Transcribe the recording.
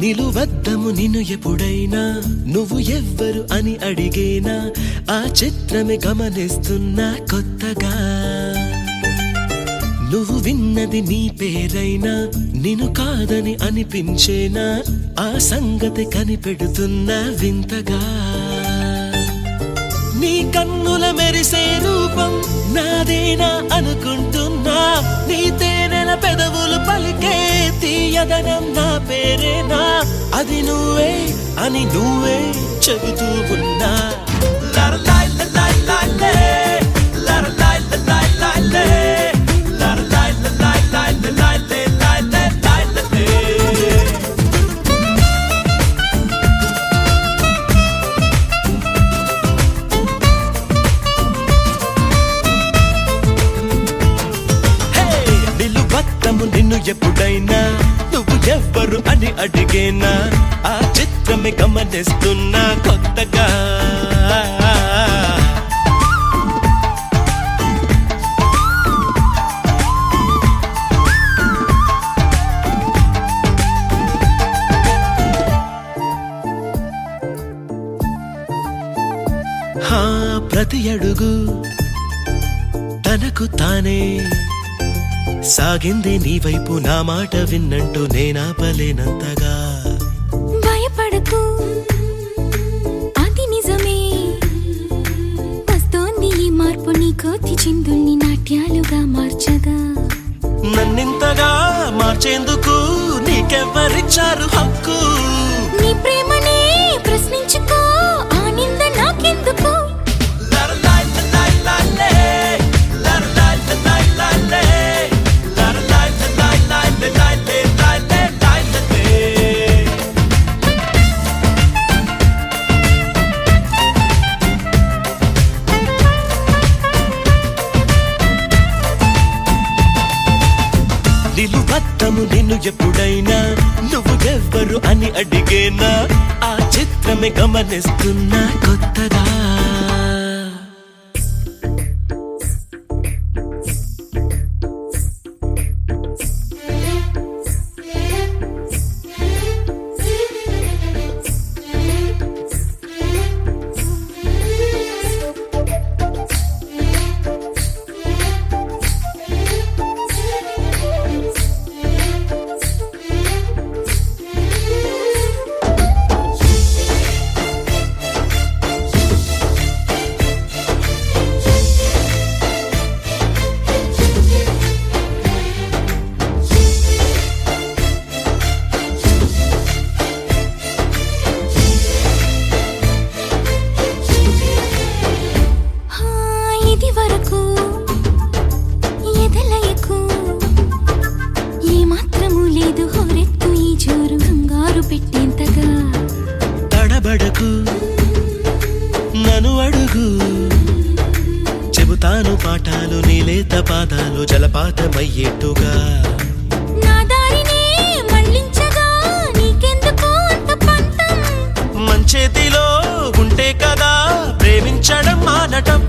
నిలువద్దము నిన్ను ఎప్పుడైనా నువ్వు ఎవ్వరు అని అడిగేనా ఆ చిత్రమే గమనిస్తున్నా కొత్తగా నువ్వు విన్నది నీ పేరైనా నిన్ను కాదని అనిపించేనా ఆ సంగతి కనిపెడుతున్నా వింతగా నీ కన్నుల మెరిసే రూపం నాదేనా అనుకుంటున్నా నీ తేనెల పెదవులు పలికే తీయదనం నా పేరేనా అది నువ్వే అని నువ్వే చెబుతూ ఉన్నా నిన్ను ఎప్పుడైనా నువ్వు ఎవ్వరు అని అడిగేనా ఆ చిత్రమే గమనిస్తున్నా కొత్తగా ప్రతి అడుగు తనకు తానే సాగింది నీ వైపు నా మాట విన్నంటూ నేనాపలేనంతగా భయపడకు అది నిజమే వస్తోంది ఈ మార్పు నీ కోతి చిందుల్ని నాట్యాలుగా మార్చగా నన్నింతగా మార్చేందుకు నీకెవ్వరిచ్చారు హక్కు నీ ప్రేమనే ప్రశ్నించుకో ఆ నింద నాకెందుకు నిలువద్దము నిన్ను ఎప్పుడైనా నువ్వు ఎవ్వరు అని అడిగేనా ఆ చిత్రమే గమనిస్తున్నా కొత్తగా నన్ను అడుగు చెబుతాను పాఠాలు నీలేత పాదాలు జలపాతమయ్యేట్టుగా నా దారినే మళ్ళించగా నీకెందుకు అంత పంతం మంచేతిలో ఉంటే కదా ప్రేమించడం మానటం